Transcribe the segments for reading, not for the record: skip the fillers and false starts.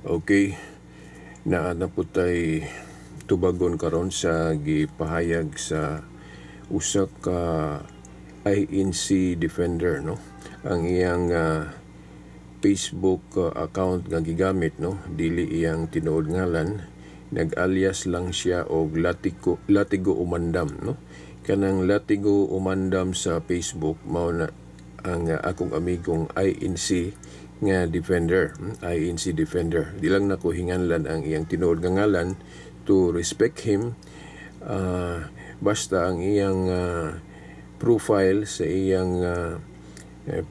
Okay, naa na po tay tubagon karon sa gipahayag sa usa ka INC defender, no? Ang iyang Facebook account nga gigamit, no? Dili iyang tinuod ngalan, nag-alias lang siya og Latigo Umandam, no? Kanang Latigo Umandam sa Facebook mao na ang akong amigong INC nga defender, INC defender. Di lang nako hinganlan ang iyang tinuod nga ngalan to respect him. Basta ang iyang profile sa iyang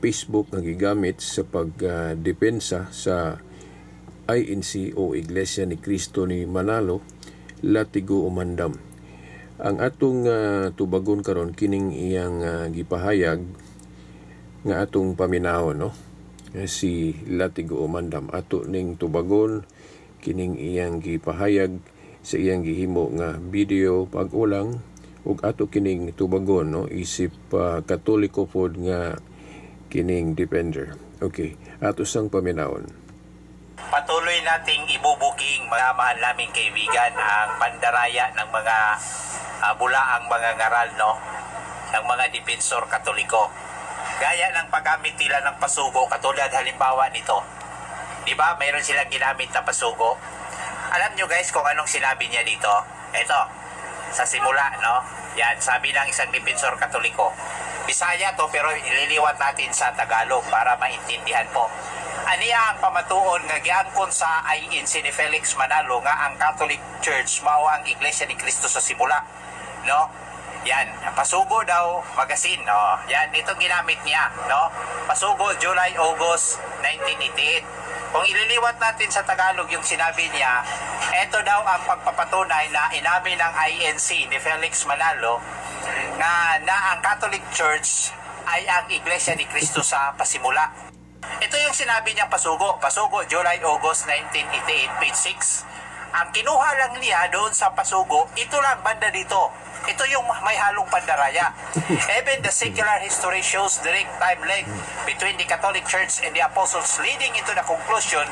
Facebook nga gigamit sa pagdepensa sa INC o Iglesia ni Cristo ni Manalo, Latigo Umandam. Ang atong tubagon karon kining iyang gipahayag nga atong paminahon, no? Si Latigo Umandam ato ning tubagon kining iyang gipahayag sa iyang gihimo nga video pag-ulang, ug ato kining tubagon, no? Isip Katoliko pod nga kining defender. Okay, ato sang paminahon. Patuloy nating ibubuking mga mahal naming kaibigan ang pandaraya ng mga bulaang mga ngaral, no? Ng mga dipensor Katoliko. Gaya ng paggamit nila ng pasugo, katulad halimbawa nito. Di ba? Mayroon silang ginamit na pasugo. Alam nyo guys kung anong sinabi niya dito? Ito, sa simula, no? Yan, sabi ng isang dipensor Katoliko. Bisaya to, pero ililiwat natin sa Tagalog para maintindihan po. Aniya ang pamatuon nga giangkon sa INC ni Felix Manalo nga ang Catholic Church mao ang Iglesia ni Cristo sa simula, no? Yan, Pasugo daw magazine, no? Yan, itong ginamit niya, no? Pasugo, July, August 1988. Kung ililiwat natin sa Tagalog yung sinabi niya, ito daw ang pagpapatunay na inamin ng INC ni Felix Manalo na ang Catholic Church ay ang Iglesia ni Cristo sa pasimula. Ito yung sinabi niya Pasugo, July, August 1988, page 6. Ang kinuha lang niya doon sa Pasugo, ito lang banda dito. Ito yung may halong pandaraya. Even the secular history shows direct time link between the Catholic Church and the Apostles, leading into the conclusion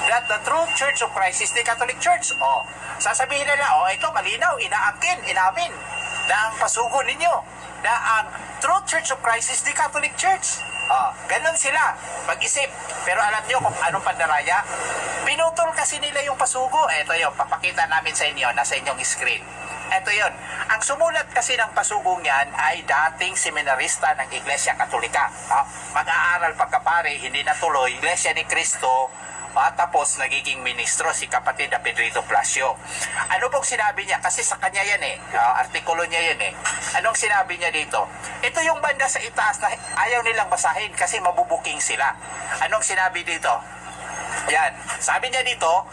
that the true Church of Christ is the Catholic Church. O, sasabihin nila, ito malinaw, inamin na ang Pasugo ninyo, na ang true Church of Christ is the Catholic Church. Ganun sila mag-isip. Pero alam nyo kung anong pandaraya? Pinutol kasi nila yung Pasugo. Ito yun, papakita namin sa inyo, nasa inyong screen. Ito yun. Ang sumulat kasi ng pasugong yan ay dating seminarista ng Iglesia Katolika. Mag-aaral pagkapare, hindi natuloy. Iglesia ni Cristo, tapos nagiging ministro si kapatid na Pedrito Plasio. Ano pong sinabi niya? Kasi sa kanya yan artikulo niya yan Anong sinabi niya dito? Ito yung banda sa itaas na ayaw nilang basahin kasi mabubuking sila. Anong sinabi dito? Yan. Sabi niya dito,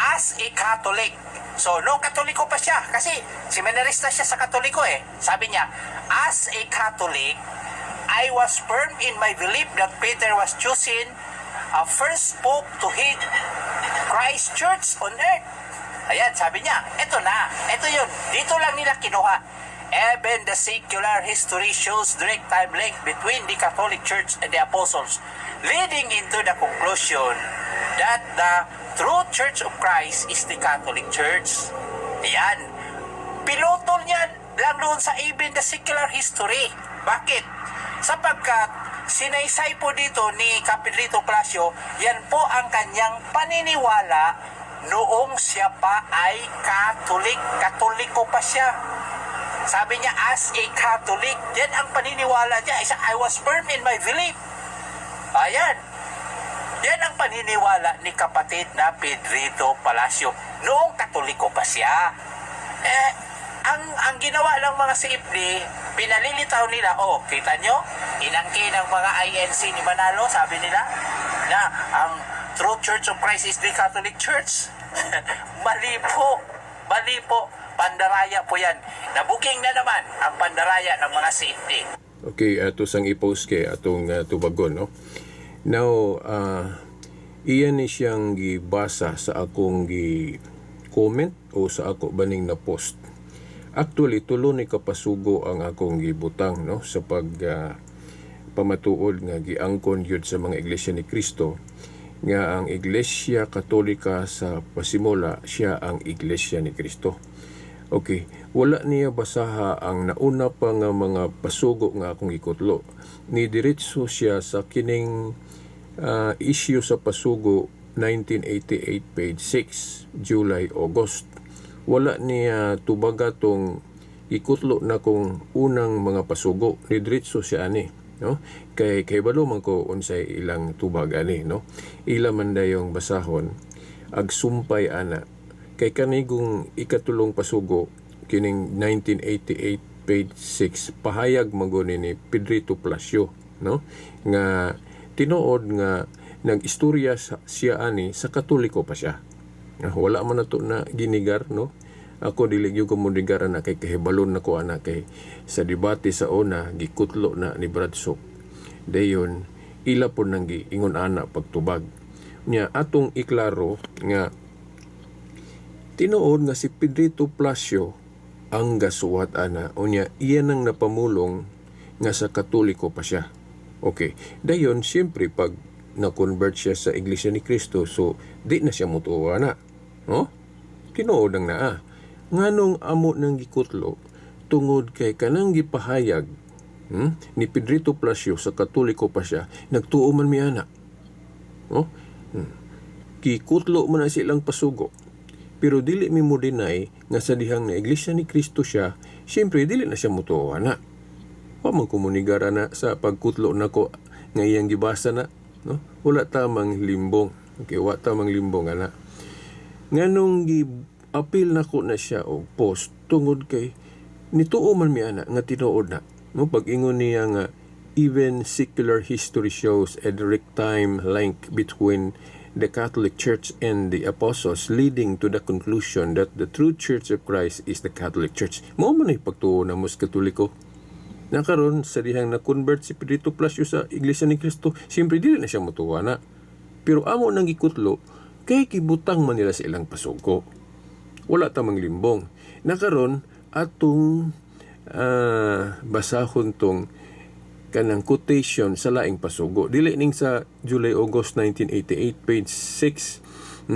as a Catholic. So, no, Katoliko pa siya kasi seminarista siya sa Katoliko Sabi niya, as a Catholic, I was firm in my belief that Peter was chosen first pope to head Christ Church on earth. Ayan, sabi niya, ito na, ito yun, dito lang nila kinuha. Even the secular history shows direct time link between the Catholic Church and the Apostles, leading into the conclusion that the true Church of Christ is the Catholic Church. Ayan, pinutol niya lang doon sa even the secular history. Bakit? Sapagkat sinaysay po dito ni Pedrito Plasio, yan po ang kanyang paniniwala noong siya pa ay Catholic. Katoliko pa siya. Sabi niya, as a Catholic, yan ang paniniwala niya. I was firm in my belief. Ayan. Yan ang paniniwala ni kapatid na Pedrito Palacio noong Katoliko pa siya. Ang ginawa ng mga CFD, pinalilitaw nila, kita nyo, inangkin ng mga INC ni Manalo, sabi nila, na ang true Church of Christ is the Catholic Church. Mali po, pandaraya po yan. Nabuking na naman ang pandaraya ng mga CFD. Okay, ato sang i-post kay atong tubagon, no? Now, iyan ni siyang gibasa sa akong gi-comment o sa ako baning na post. Actually, tulo ni kapasugo ang akong gibutang, no? Sa pamatuod nga giangkon yun sa mga Iglesia ni Cristo nga ang Iglesia Katolika sa pasimula siya ang Iglesia ni Kristo. Okay, wala niya basaha ang nauna pa nga mga pasugo nga akong ikutlo. Ni diretso siya sa kining issue sa pasugo 1988 page 6, July, August. Wala niya tubaga tong ikutlo na kong unang mga pasugo. Ni diretso siya ani, no? Kay balo man ko unsay ilang tubag ani, no? Ila man dayong basahon ag sumpay ana. Kay kanigong ikatulong pasugo kining 1988 page 6 pahayag maguni ni Pedrito Palacio, no, nga tinuod nga nag-istorya siya ani sa Katoliko pa siya. Wala man nato na ginigar, no. Ako dili gyud ko munigar na kay kahibalon nako ana kay sa debate sa una gikutlo na ni Bradshaw. Dayon ila po nang giingon ana pagtubag. Nya atong iklaro nga tinuod nga si Pedrito Palacio ang gasuwat ana, unya iya nang napamulong nga sa Katoliko pa siya. Okay, dayon siyempre pag na-convert siya sa Iglesia ni Cristo, so di na siya mutuwa na, no? Tinuod ang naa. Nganong amo nang gikutlo tungod kay kanang gipahayag ni Pedrito Palacio sa Katoliko pa siya, nagtuo man mi ana, no? Gikutlo man na silang pasugo. Pero dili mi mo deny nga sa dihang na Iglesia ni Cristo siya, siyempre dili na siya mutuwa na. Wa man komunigara na sa pagkutlo nako nga iyang gibasa na, no? Wala tamang limbong. Okay, wa tamang limbong ana. Nganong gi-appeal nako na siya og post tungod kay nituo man mi ana nga tinuod na, no? Pag-ingon niya nga even secular history shows a direct time link between the Catholic Church and the Apostles, leading to the conclusion that the true Church of Christ is the Catholic Church. Mao man ay pagtuo na mos Katoliko. Nakaron sa dihang na-convert si Pedrito Palacio sa Iglesia ni Cristo, siyempre dili na siya mutuwa na. Pero amo nang gikutlo, kay kibutang man nila sa ilang pasugo. Wala tamang limbong. Nakaron atong basahon tong kanang quotation sa laing pasugo. Dili ning sa July, August 1988 page 6.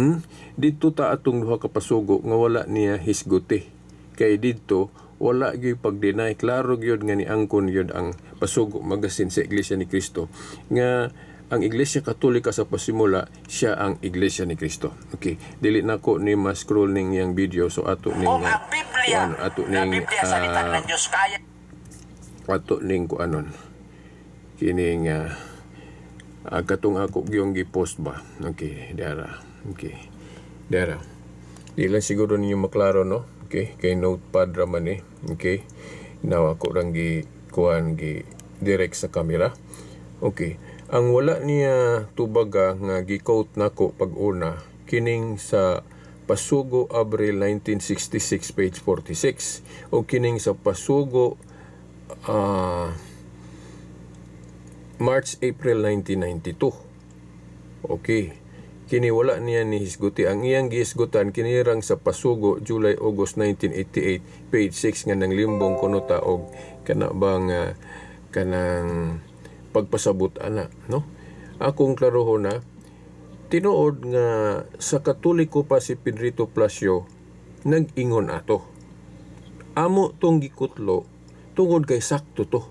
Dito ta atong duha ka pasugo nga wala niya hisguti. Kay dito wala gyud pag-deny, klaro gyud nga niangkon gyud ang pasugo magasin sa Iglesia ni Cristo nga ang Iglesia Katolika sa pasimula siya ang Iglesia ni Cristo. Okay, dili nako ni ma-scroll ning yang video, so ato ning ang Biblia, ato ning salita ng Diyos kaya. Ato ning kuanon kining katong ako gyung gi-post ba. Okay, dara. Okay. Dara. Di lang siguro ninyo maklaro, no? Okay, kay notepad ra man eh. Okay. Now ako rang gi-kuan direct sa camera. Okay. Ang wala niya tubaga nga gi-quote nako pag-una kining sa Pasugo Abril 1966 page 46 o kining sa Pasugo March-April 1992. Okay. Kini wala niya ni hisguti. Ang iyang gihisgutan kinirang sa Pasugo July-August 1988 page 6 nga nang limbong kuno ta og kana bang kanang pagpasabot ana, no? Akong klarohon na tinuod nga sa Katoliko pa si Pedrito Palacio nag-ingon ato. Amo tong gikutlo tungod kay sakto to.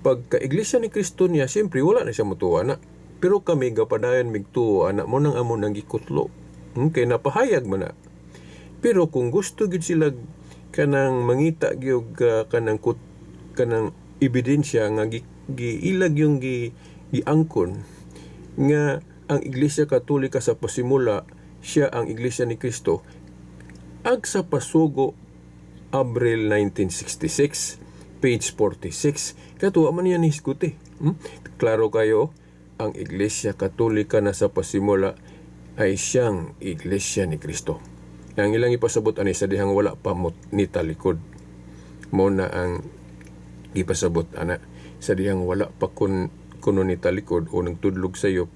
Pagka Iglesia ni Cristo niya, siyempre wala na siya mutuwa na. Pero kami gapadayon migtuo anak mo nang amo nang gikutlo. Kay napahayag man na. Pero kung gusto gid sila kanang mangita gyud kanang ebidensya nga giilag yung giangkon nga ang Iglesia Katolika sa pasimula siya ang Iglesia ni Cristo, ag sa Pasugo Abril 1966 page 46 katuwa man yan hisguti. Klaro kayo, ang Iglesia Katolika na sa pasimula ay siyang Iglesia ni Cristo. Ang ilang ipasabot ani sa dihang wala pa ni talikod mo na ang ipasabot ana sa dihang wala pa kuno ni talikod o nagtudlog sayo,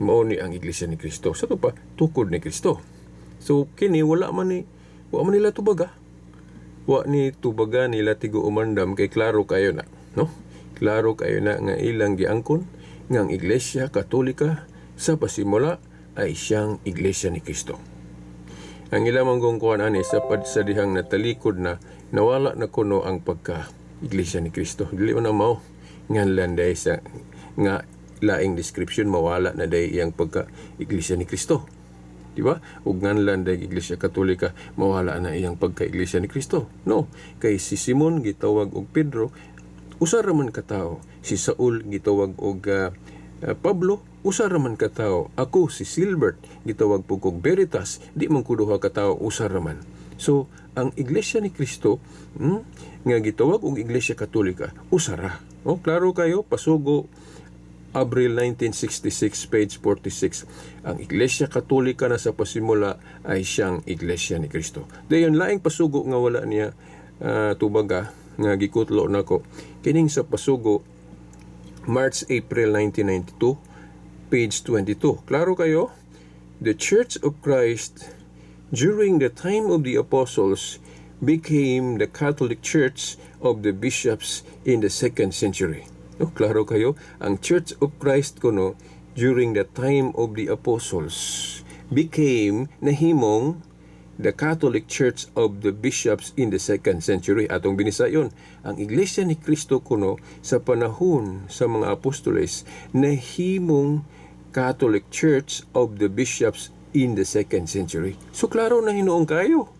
mao ni ang Iglesia ni Cristo. Sa to pa tukod ni Cristo. So kini wala man nila tubaga. Wa ni tubaga nila tigo umandam kay klaro kayo na, no? Klaro kayo na nga ilang giangkon nga ang Iglesia Katolika sa pasimula ay siyang Iglesia ni Kristo. Ang ilamang kong kuhan ani sa dihang natalikod na nawala na kuno ang pagka-Iglesia ni Kristo. Dili na mao nganlan day sa nga laing description mawala na day iyang pagka-Iglesia ni Kristo. Di ba? Ug nganlan day Iglesia Katolika mawala na iyang pagka-Iglesia ni Kristo. No, kay si Simon gitawag og Pedro usa ra man ka tawo. Si Saul gitawag og Pablo usa ra man ka tawo. Ako si Silbert gitawag po kog Veritas, di man ko duha ka tawo, usa ra man. So ang Iglesia ni Kristo nga gitawag og Iglesia Katolika usa ra. Oh, klaro kayo, pasugo Abril 1966, page 46. Ang Iglesia Katolika na sa pasimula ay siyang Iglesia ni Kristo. Dayon laing pasugo nga wala niya tubaga nga gikutlo nako kining sa pasugo March April 1992, page 22. Klaro kayo? The Church of Christ during the time of the apostles became the Catholic Church of the bishops in the 2nd century. No, klaro kayo? Ang Church of Christ kuno during the time of the apostles became nahimong the Catholic Church of the bishops in the 2nd century. Atong binisayon, ang Iglesia ni Kristo kuno sa panahon sa mga apostoles nahimong Catholic Church of the bishops in the 2nd century. So klaro na hinuong kayo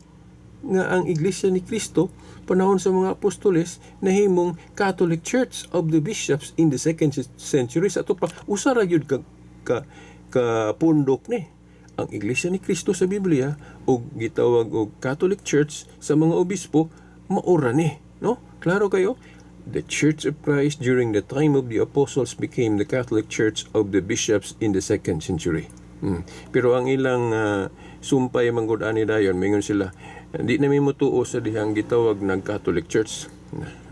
nga ang Iglesia ni Kristo panahon sa mga apostoles nahimong Catholic Church of the bishops in the 2nd century. Sa ato pa usa ra gyud ka pundok ni ang Iglesia ni Kristo sa Biblia o gitawag og Catholic Church sa mga obispo maura ni, no? Klaro kayo? The Church of Christ during the time of the apostles became the Catholic Church of the bishops in the 2nd century. Pero ang ilang sumpay manggod ani dayon mingon sila di na mi motuo sa dihang gitawag ng Catholic Church.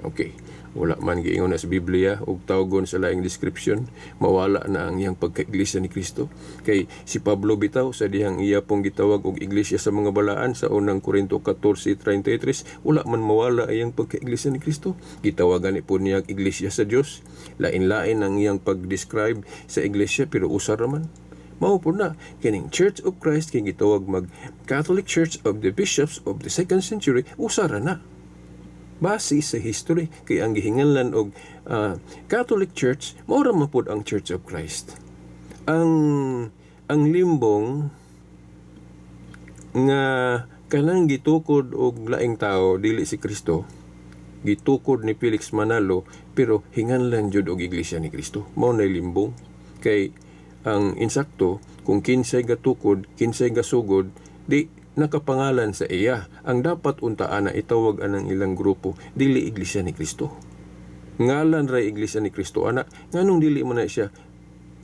Okay, wala man giingon na sa Biblia ug tawgon sa laing description mawala na ang iyang pagka-iglesia ni Kristo. Kay si Pablo bitaw sa dihang iya pong gitawag og iglesia sa mga balaan sa unang Korinto 14:33 wala man mawala ang iyang pagka-iglesia ni Kristo. Gitawagan ni po niya iglesia sa Dios. Lain-lain ang iyang pag-describe sa iglesia pero usa ra man. Mao po na kining Church of Christ kay gitawag mag Catholic Church of the bishops of the 2nd century usa ra na. Base sa history kay ang gihinganlan og Catholic Church mao ra man pud ang Church of Christ. Ang limbong nga kanang gitukod og laing tao dili si Kristo gitukod ni Felix Manalo pero hinganlan jud og Iglesia ni Kristo. Mao na limbong kay ang insakto kung kinsay gatukod kinsay gasugod di nakapangalan sa iya. Ang dapat untaan na itawag anang ilang grupo dili Iglesia ni Kristo. Ngalan ra Iglesia ni Kristo ana nganong dili man na siya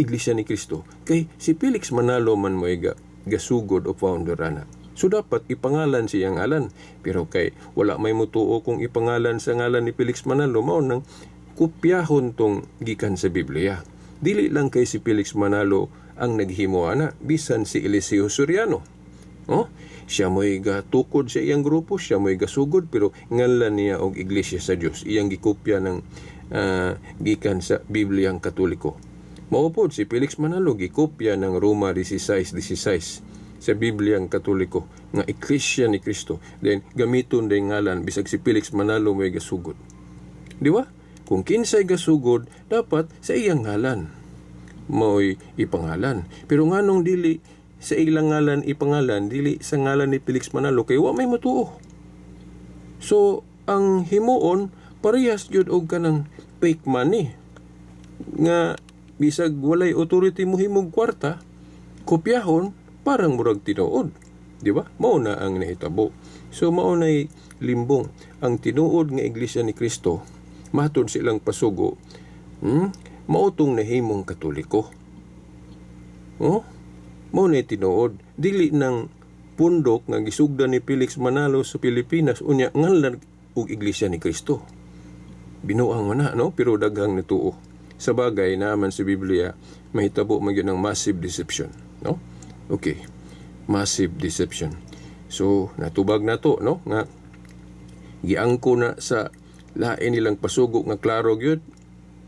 Iglesia ni Kristo kay si Felix Manalo man mo gasugod o founder ana. So dapat ipangalan siyang ngalan pero kay wala may mutuo kung ipangalan sa ngalan ni Felix Manalo mao nang kopyahon tong gikan sa Biblia. Dili lang kay si Felix Manalo ang naghimo ana bisan si Eliseo Soriano. Oh, siya mo'y gatukod sa iyang grupo, siya mo'y gasugod pero ngalan niya og Iglesia sa Dios. Iyang gikopya ng gikan sa Bibliang Katoliko. Mao pod si Felix Manalo gikopya ng Roma 16:16 sa Bibliang Katoliko nga Iglesia ni Kristo. Then gamiton din ngalan bisag si Felix Manalo mo'y gasugod. Di ba? Kung kinsay gasugod, dapat sa iyang ngalan mo'y ipangalan. Pero nganong dili sa ilang ngalan ipangalan, dili sa ngalan ni Felix Manalo, kay wa may matuo. So, ang himuon, parehas jud og kanang fake money. Nga, bisag walay authority mo himog kwarta, kopyahon, parang murag tinuod. Di ba? Mao na ang nahitabo. So, mao na'y limbong. Ang tinuod nga Iglesia ni Kristo, matod silang pasugo, mautong nahimong Katoliko. Mao na tinuod. Dili ng pundok nga gisugdan ni Felix Manalo sa Pilipinas, unya ngalan og Iglesia ni Kristo. Binuang na, no? Pero daghang natuo. Sa bagay naman sa Biblia, mahitabo man gyud ng massive deception, no? Okay. Massive deception. So, natubag na to, no? Nga giangko na sa lain nilang pasugo nga klaro gyud.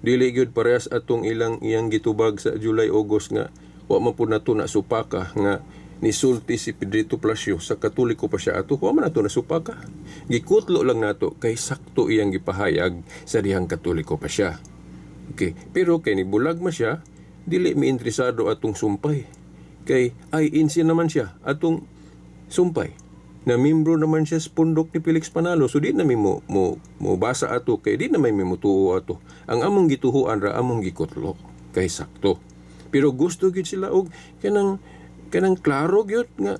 Dili gyud parehas atong iyang gitubag sa July August nga wa man po nato na supaka nga nisulti si Pedrito Palacio sa Katoliko pa siya ato, wa man nato na supaka. Gikutlo lang nato kay sakto iyang gipahayag sa dihang Katoliko pa siya. Okay, pero kay nibulag man siya, dili mi interesado atong sumpay. Kay INC naman siya atong sumpay. Na membro naman siya sa pundok ni Felix Panalo, so di na mi mo basa ato, kay di na may mutuo ato. Ang among gituhuan ra among gikutlo kay sakto. Pero gusto gid sila og kanang klaro gyud nga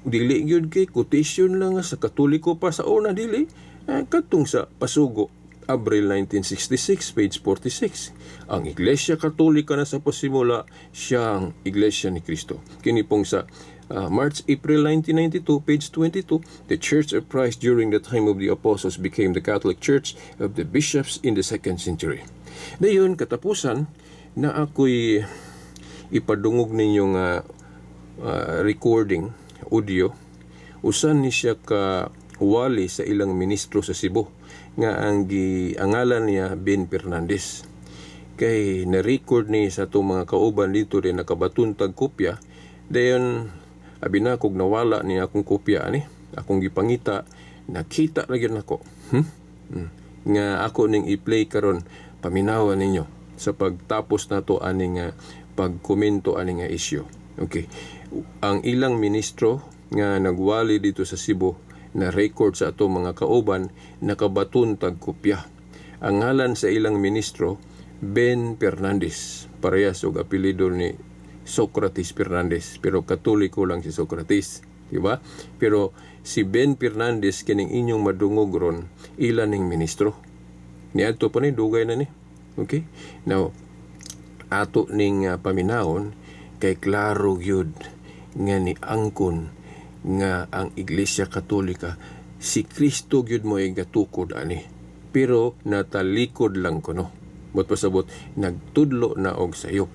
dili gyud kay quotation lang nga sa Katoliko pa sa una, dili kadtong sa Pasugo Abril 1966 page 46, ang Iglesia Katolika na sa pasimula siyang Iglesia ni Cristo. Kini pong sa March-April 1992 page 22, the Church of Christ during the time of the Apostles became the Catholic Church of the Bishops in the 2nd century. Dayon katapusan na ako'y ipadungog ninyong recording audio, usan ni siya ka wali sa ilang ministro sa Cebu nga ang giangalan niya Ben Fernandez. Kay na-record ni sa itong mga kauban dito rin nakabatuntag kopya, dayon abinakog nawala ni akong kopya ani, akong gipangita, nakita ra gyud nako. Nga ako ning i-play karon, paminawan ninyo sa pagtapos nato aning pagkomento aning issue. Okay. Ang ilang ministro nga nagwali dito sa Cebu na record sa ato mga kauban nakabaton tag kopya. Ang ngalan sa ilang ministro Ben Fernandez, parehas og apelyido ni Socrates Fernandez, pero Katoliko lang si Socrates, di ba? Pero si Ben Fernandez kining inyong madungog ron ilan ning ministro. Niadto pa ni dugay na ni. Okay? Now ato ning paminawon kay klaro gyud nga ni angkon nga ang Iglesia Katolika si Kristo gyud mo ay gatukod ani, pero natalikod lang kuno. But pasabot nagtudlo na og sayop,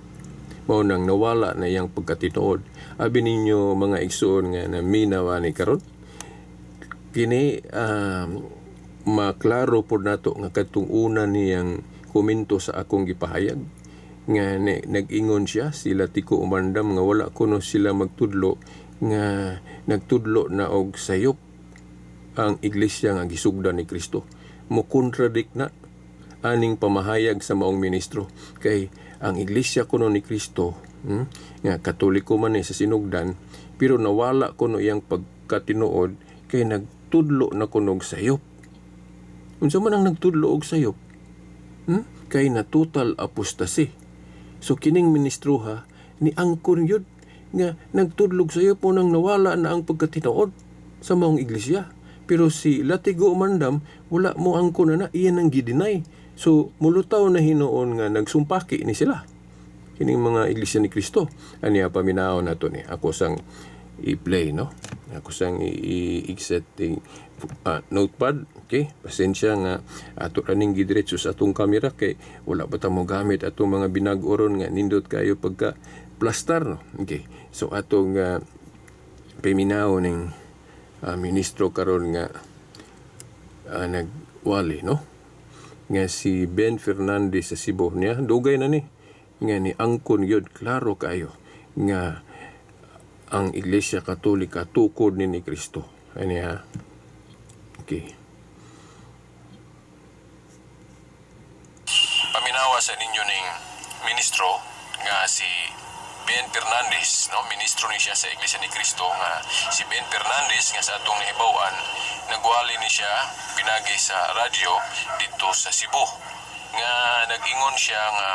mao nang nawala na iyang pagkatinuod. Abi ninyo mga igsoon nga naminawa ni karon kini maklaro pod nato nga kadtong una niyang komento sa akong gipahayag nga nag-ingon siya sila tiko umandam nga wala kuno sila magtudlo nga nagtudlo na og sayop ang iglesia nga gisugdan ni Kristo. Mo kontradik na aning pamahayag sa maong ministro, kay ang iglesia kuno ni Kristo nga Katoliko man sa sinugdan, pero nawala kuno iyang pagkatinuod kay nagtudlo na kuno og sayop. Unsa man ang nagtudlo og sayop? Kay na total apostasy. So kining ministro ni angkon yun nga nagtudlog sayop po nang nawala na ang pagkatinuod sa maong iglesia. Pero si Latigo Umandam wala mo angkon na iyan ang gidinay. So mulutaw na hinoon nga nagsumpaki ni sila kining mga iglesia ni Kristo. Aniya paminaw nato ni ako sang i-play, no? Ako sang i-set notepad. Okay, pasensya nga ato raning gidiretso sa atong kamera kay wala pa ta mo gamit atong mga binag-oron nga nindot kayo pagka plastar, no? Okay, so atong paminaw ning ministro karon nga nagwali, no? Nga si Ben Fernandez sa Cebu niya, dugay na ni nga ni angkon yun, klaro kayo nga ang Iglesia Katolika tukod ni Kristo. Ani ha? Okay. Paminawa sa ninyo ning ministro nga si Ben Fernandez, no? Ministro ni siya sa Iglesia ni Kristo nga si Ben Fernandez nga sa atong nahibawan nagwali ni siya pinagi sa radyo dito sa Cebu nga nag-ingon siya nga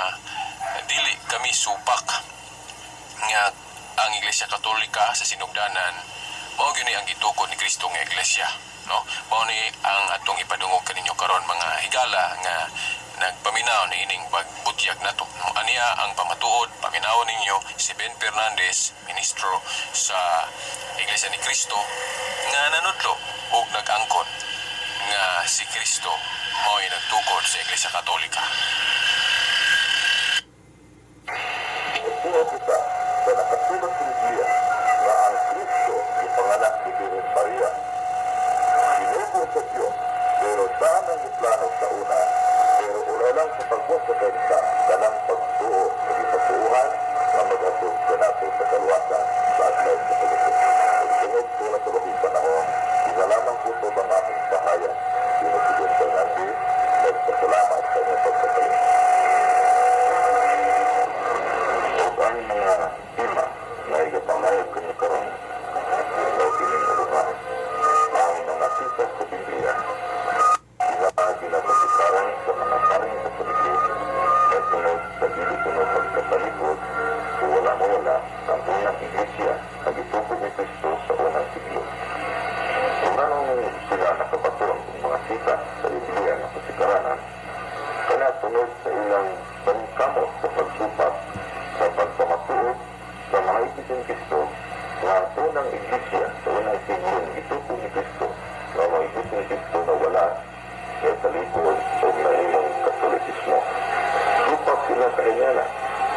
dili kami supak nga ang Iglesia Katolika sa sinugdanan mao gyud ang gitukod ni Kristo nga iglesia, no? Mao ni ang atong ipadungog kaninyo karon mga higala nga nagpaminaw ni ining pagbutyag nato. Aniya ang pamatuod, paminaw ninyo si Ben Fernandez, ministro sa Iglesia ni Kristo nga nanudlo og nag-angkon nga si Kristo mao'y nagtukod sa Iglesia Katolika. Sa nakasulat sa Biblia na ang Kristo ipanganak ni Virgen Maria. Ginugo sa Diyos, pero saan ang iplano sa una, pero ula lang sa pagbuot sa bansa, ganang pagtuo sa ipatuuhan na mag-atog sa nato. Iglesia ni Cristo nga ang unang iglesia sa unang siglo gituko ni Cristo nga mga iglesia ni Cristo na wala nga talikod o naimong katolikismo. Supak sila sa kanyana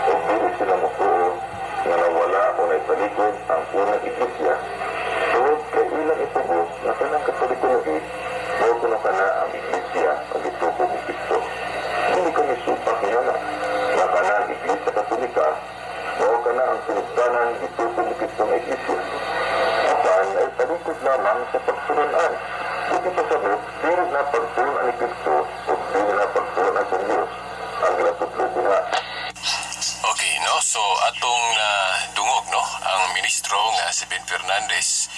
o dili sila mutuon nga nawala o naitalikod ang unang iglesia. Tungod kay ilang itubos na kanang katolikologi o kuno kana ang iglesia ang gituko ni Cristo. Hindi kami supak niya na kanang iglesia katolika o kana ang sinugdanan gituko ni Cristo ng iglesia. Apan ay talikod lamang sa pagsurunan. Hindi pa sabot, pero na pagsurunan ni Cristo o hindi na pagsurunan sa Diyos ang ginatutluko na. Okay, no? So, atong dungog, no? Ang ministro nga si Ben Fernandez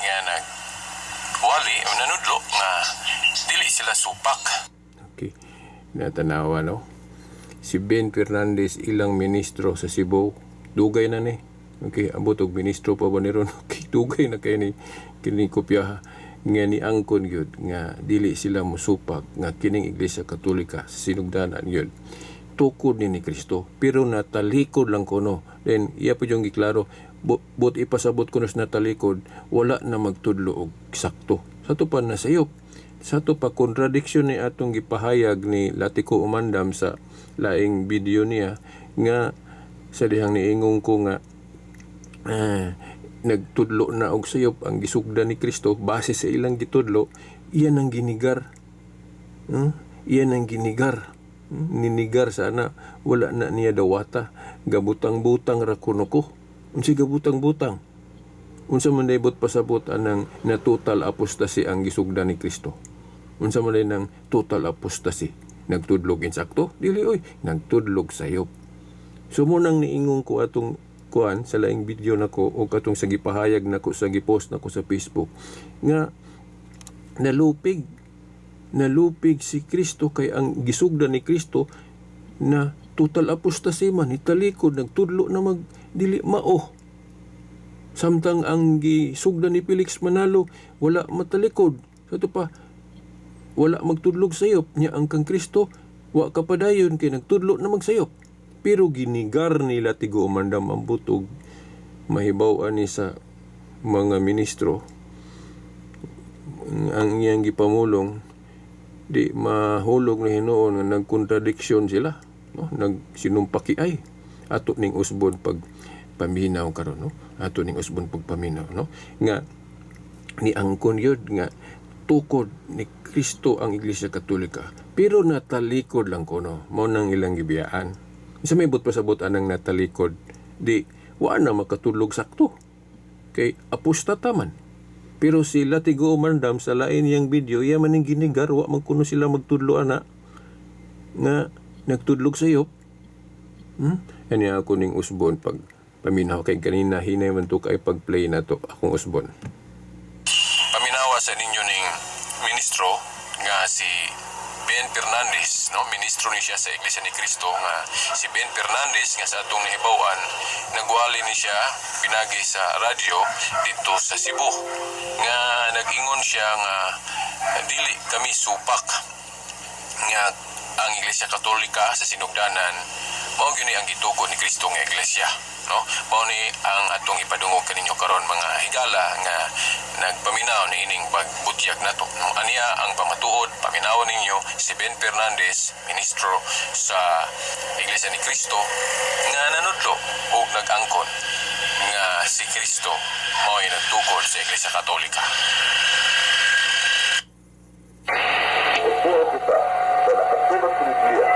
nga nagwali o nanudlo nga dili sila supak. Okay, natanawa, no? Si Ben Fernandez ilang ministro sa Cebu, dugay na ni. Okay, abot og ministro pa ba ni ron? Okay, dugay na kay ni kini kopya nga ni angkon gyud nga dili sila musupak nga kining Iglesia Katolika sa sinugdanan gyud tukod ni Kristo, pero natalikod lang kuno. Then iya pa yung giklaro, but ipasabot kuno sa natalikod, wala na magtudlo og sakto. Sa to pa nasayop, sa to pa kontradiksyon ni atong gipahayag ni Latiko Umandam sa laing video niya nga sa dihang niingong ko nga nagtudlo na og sayop ang gisugdan ni Kristo base sa ilang gitudlo, iyan ang ginigar. Iyan ang ginigar. Ninigar sana wala na niya dawata, gabutang-butang ra kuno ko. Unsa gabutang-butang? Unsa man daybot pasabot anang na total apostasy ang gisugdan ni Kristo? Unsa man day nang total apostasy? Nagtudlog insakto? Dili oy, nagtudlog sayop. So mo nang niingong ko atong kuan sa laing video nako o katong sa gipahayag nako sa gipost nako sa Facebook nga nalupig si Kristo kay ang gisugdan ni Kristo na total apostasy man italikod nagtudlo na magdili mao. Samtang ang gisugdan ni Felix Manalo wala matalikod. Sa to pa wala magtudlog sayop niya ang kang Kristo wa kapadayon kay nagtudlo na magsayop. Pero ginigar nila Tigo Umandam ang butog mahibaw-an ni sa mga ministro ang iyang gipamulong di mahulog na hinuon nga nagkontradiksyon sila, no? Nagsinumpaki ay ato ning usbon pag paminaw karon, no? Ato ning usbon pag paminaw, no? Nga ni angkon yun nga tukod ni Kristo ang Iglesia Katolika pero natalikod lang kuno mao nang ilang gibiyaan. Isa may but pasabot anang natalikod di wa na makatulog sakto kay apostata man. Pero si Latiko Umandam sa lain yang video iya maning ginigar wa man kuno sila magtudlo ana nga nagtudlog sayop. Ani ako ning usbon pag paminaw kay kanina hinay man to kay pag-play na to akong usbon. Paminawa sa ninyo ning ministro nga si Ben Fernandez, no? Ministro ni siya sa Iglesia ni Cristo nga si Ben Fernandez nga sa atong nahibawan nagwali ni siya pinagi sa radyo dito sa Cebu nga nag-ingon siya nga dili kami supak nga ang Iglesia Katolika sa sinugdanan mao gyud ang gitukod ni Kristo nga iglesia, no? Mao ni ang atong ipadungog kaninyo karon mga higala nga nagpaminaw ni ining pagbutyag nato. No? Aniya ang pamatuod paminawon ninyo si Ben Fernandez, ministro sa Iglesia ni Cristo nga nanudlo ug nag-angkon nga si Kristo mao'y nagtukod sa Iglesia Katolika. Puro kita sa nakasulat sa Biblia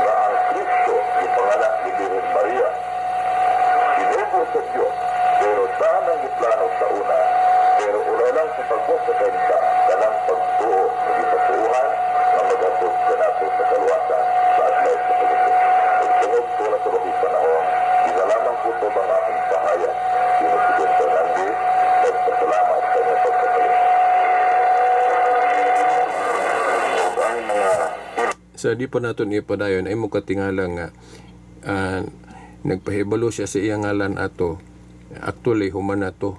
na ang Kristo yung panganak ni Birhen Maria. Sinugo sa Diyos, pero saan ang iplano sa una, pero una lang sa pagbuot sa kanta, kanang pagbuo, nagipatuhan, na mag-atog ka nato sa kaluwasan, sa adlaw sa pagbuot. Pagsunod ko na sa mga panahon, ginalaman ko ito bang aking pahayag. Sino si Ben Fernandez, nagpasalamat sa mga pagkakalit. Sa di pa naton ipadayon ay mo katingala nga nagpahibalo siya sa iyang ngalan ato. Actually human ato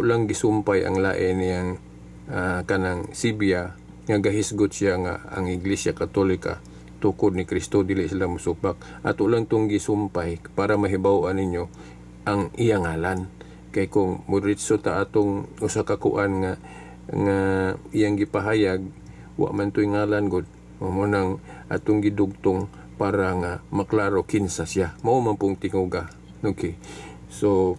lang gisumpay ang lain niyang kanang Sibya nga gahisgot siya nga ang Iglesia Katolika tukod ni Kristo dili sila musupak. Ato lang tong gisumpay para mahibaw-an ninyo ang iyang ngalan. Kay kung muritso ta atong usa ka kuan nga iyang gipahayag, wa man to'y ngalan gud, mo nang atong gidugtong para nga maklaro kinsa siya. Mao man pong tinguga. Okay. So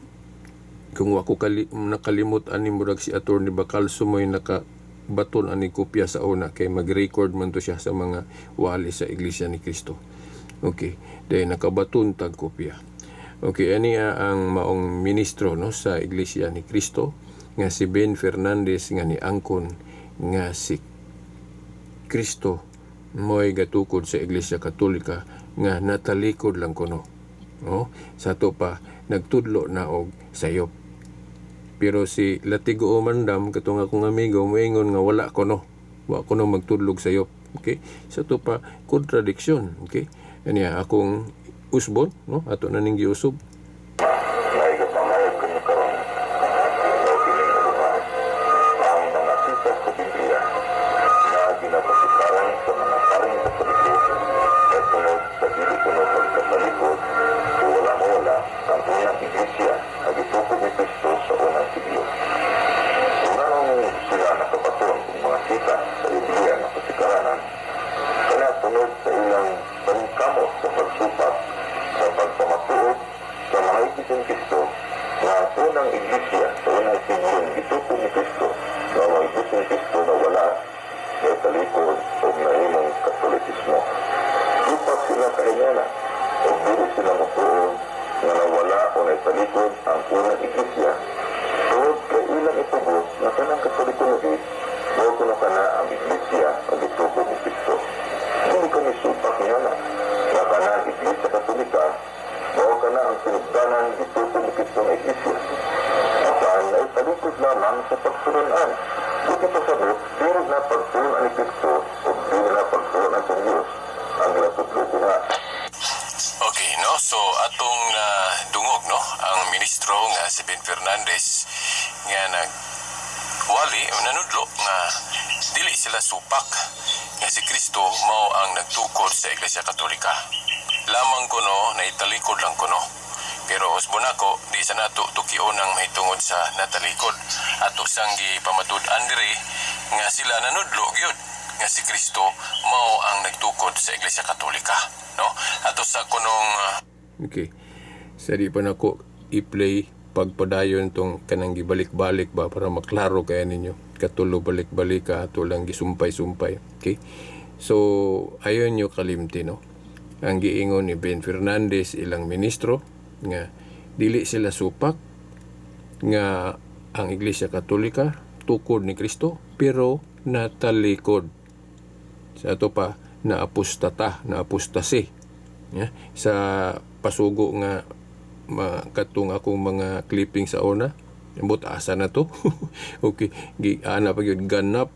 kung wa ko nakalimot ani murag si Attorney Bacalso mo'y nakabaton ani kopya sa una, kay mag-record man to siya sa mga wali sa Iglesia ni Cristo. Okay. Dahil nakabaton tag kopya. Okay, ani ang maong ministro no sa Iglesia ni Cristo nga si Ben Fernandez nga ni angkon nga si Cristo mo'y gatukod sa Iglesia Katolika nga natalikod lang kuno. No? Sa to pa nagtudlo na og sayop. Pero si Latigo Mandam katong akong amigo moingon nga wala kuno. Wa kuno magtudlog sayop. Okay? Sa to pa kontradiksyon. Okay? Ani akong usbon, no? Ato na ning giusob. Okay, no? So, atong dungog, no? Ang ministro nga si Ben Fernandez nga wali nanudlo nga dili sila supak nga si Kristo mao ang nagtukod sa Iglesia Katolika. Lamang kuno na italikod lang kuno. Pero usbon ako, di sa nato tukion ang mahitungod sa natalikod. Ato sanggi pamatud-an diri nga sila nanudlo gyud nga si Kristo mao ang nagtukod sa Iglesia Katolika, no? Ato sa kunong Okay. Sa di pa nako i-play pagpadayon tong kanang gibalik-balik ba para maklaro kaya ninyo. Katulo balik-balik ka ato lang gisumpay-sumpay. Okay? So ayon nyo kalimti, no? Ang giingon ni Ben Fernandez ilang ministro nga dili sila supak nga ang Iglesia Katolika tukod ni Kristo pero natalikod. Sa ato pa na apostasi. Yeah? Sa pasugo nga katong akong mga clipping sa una, ambot asa na to. Okay, ana pa gyud ganap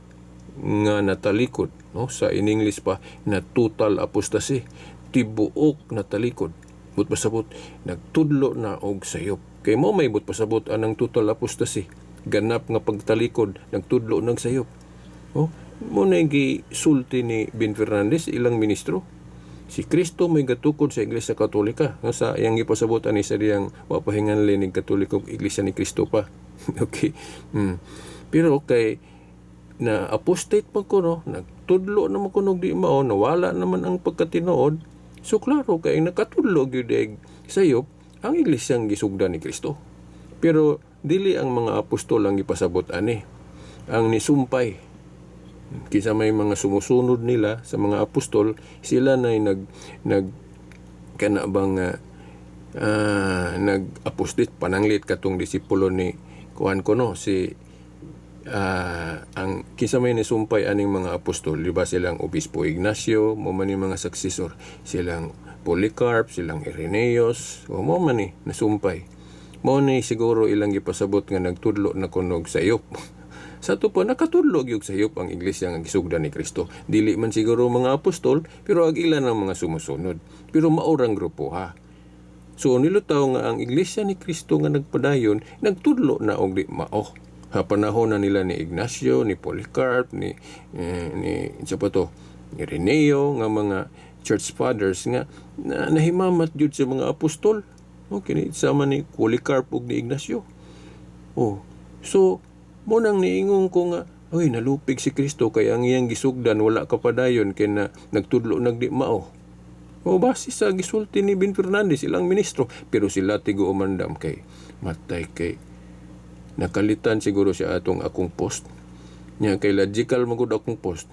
nga natalikod, no? Sa in English pa na total apostasy, tibuok natalikod. But pasabot nagtudlo na og sayop. Kay mo may but pasabot anang total apostasy, ganap nga pagtalikod, nagtudlo ng sayop. Oh, mo na gisulti ni Ben Fernandez ilang ministro. Si Kristo may gatukod sa Iglesia Katolika. No, sa iyang gipasabutan ni sa diyang mapahingan linig Katolikong Iglesia ni Kristo pa. Okay. Pero kay na apostate pa ko, no, nagtudlo naman ko di mao, nawala naman ang pagkatinuod. So klaro kay nakatudlo gyud sayop ang Iglesiyang gisugdan ni Kristo. Pero dili ang mga apostol ang gipasabot ani. Ang nisumpay kisa may mga sumusunod nila sa mga apostol, sila na nag-apostate pananglit katong disipulo ni kuhan ko, no, si ang kisa may nisumpay aning mga apostol, di ba silang Obispo Ignacio, mo man yung mga successor, silang Polycarp, silang Irenaeus, o mo man ni nasumpay. Mo ni siguro ilang gipasabot nga nagtudlo na kunog sayop. Sa to po, nakatulog yung sayop ang Iglesia nga gisugdan ni Kristo. Dili man siguro mga apostol, pero ag ilan ang mga sumusunod. Pero maurang grupo ha. So nilutaw nga ang Iglesia ni Kristo nga nagpadayon, nagtudlo na og di mao. Ha, panahon na nila ni Ignacio, ni Polycarp, ni Ireneo, nga mga church fathers nga nahimamat jud sa mga apostol. kini sama ni Polycarp ug ni Ignacio. So mo nang niingon ko nga, oy, nalupig si Kristo kay ang iyang gisugdan wala kapadayon kay na nagtudlo nagdi mao. Base sa gisulti ni Ben Fernandez ilang ministro, pero sila tigo umandam kay matay kay nakalitan siguro siya atong akong post. Nya kay logical magud akong post.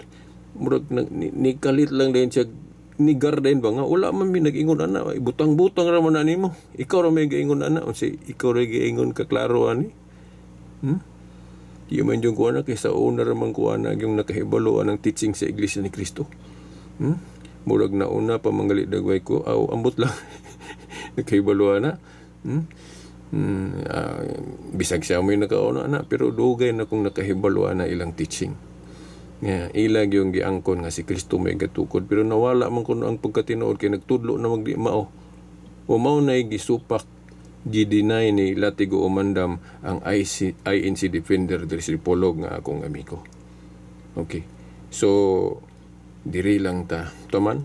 Murag ni kalit lang din siya ni garden ba nga wala man mi nag-ingon ana, butang-butang ra man nimo. Ikaw ra may gaingon ana unsi ikaw ra gaingon ka klaro ani. Di man yung kuana kay sa una ra man kuana yung nakahibalo ang teaching sa Iglesia ni Cristo. Murag na una pa manggali dagway ko ambot lang nakahibalo na. Bisag siya may nakauna na pero dugay na kung nakahibalo na ilang teaching. Nga ilag yung giangkon nga si Kristo may gatukod pero nawala man kuno ang pagkatinuod kay nagtudlo na magdi mao. Mao na gisupak gi-deny ni Latigo Umandam ang INC defender del Sipolog nga akong amigo. Okay. So diri lang ta taman.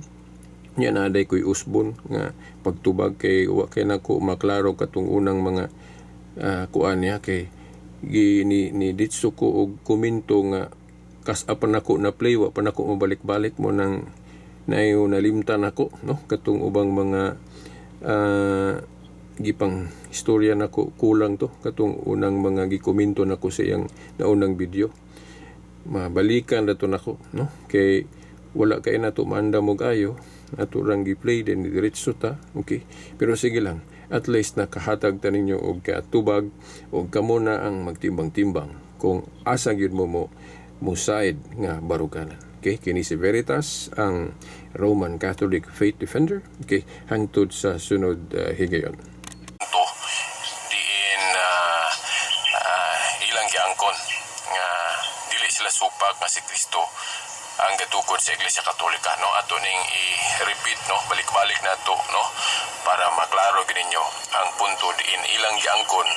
Nya na day koy usbon nga pagtubag kay wa kay nako maklaro katong unang mga kuan niya kay ni ditso ko og komento nga kas apa nako na play wa pa nako mabalik-balik mo nang nayo nalimtan ako no katong ubang mga gipang istorya nako kulang to katong unang mga gikomento nako sa iyang naunang video mabalikan dato nako no kay wala kay nato maanda mo ayo ato rang gi-play din diretso ta okay pero sige lang at least nakahatag ta ninyo og katubag og kamo na ang magtimbang-timbang kung asa gyud mo side nga baruganan. Okay, kini si Veritas ang Roman Catholic Faith Defender. Okay, hangtod sa sunod higayon. Diin ilang giangkon nga dili sila supak nga si Kristo ang gatukod sa Iglesia Katolika no ato ning i-repeat no balik-balik nato no para maklaro gid ninyo ang punto diin ilang giangkon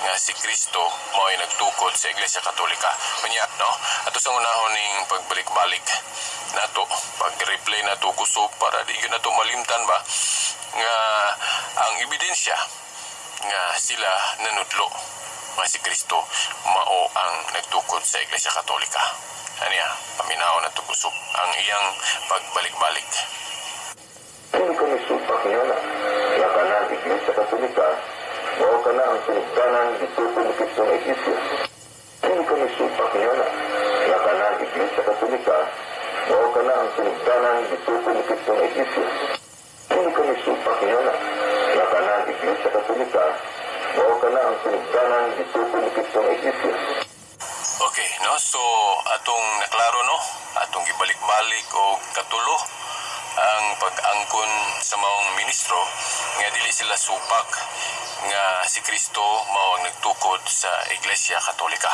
nga si Kristo mao ay nagtukod sa Iglesia Katolika. Kanya no ato sa unahon ning pagbalik-balik nato pag-replay nato kusog para di gyud nato malimtan ba nga ang ebidensya nga sila nanudlo nga si Kristo mao ang nagtukod sa Iglesia Katolika. Aniya, paminaw na kusog ang iyang pagbalik-balik. Hindi kami supak niya na kanan Iglesia Katolika mao ka na ang sinigdanan dito kung Kristo ng Iglesia. Hindi kami supak niya na kanan Iglesia Katolika mao ka na ang sinigdanan dito kung Kristo ng Iglesia. Hindi kami supak niya na kanan Iglesia Katolika mao ka na ang sinigdanan dito kung Kristo ng Iglesia. Okay, no? So, atong naklaro, no? Atong gibalik-balik o katulo ang pag-angkon sa maong ministro nga dili sila supak nga si Kristo mao ang nagtukod sa Iglesia Katolika.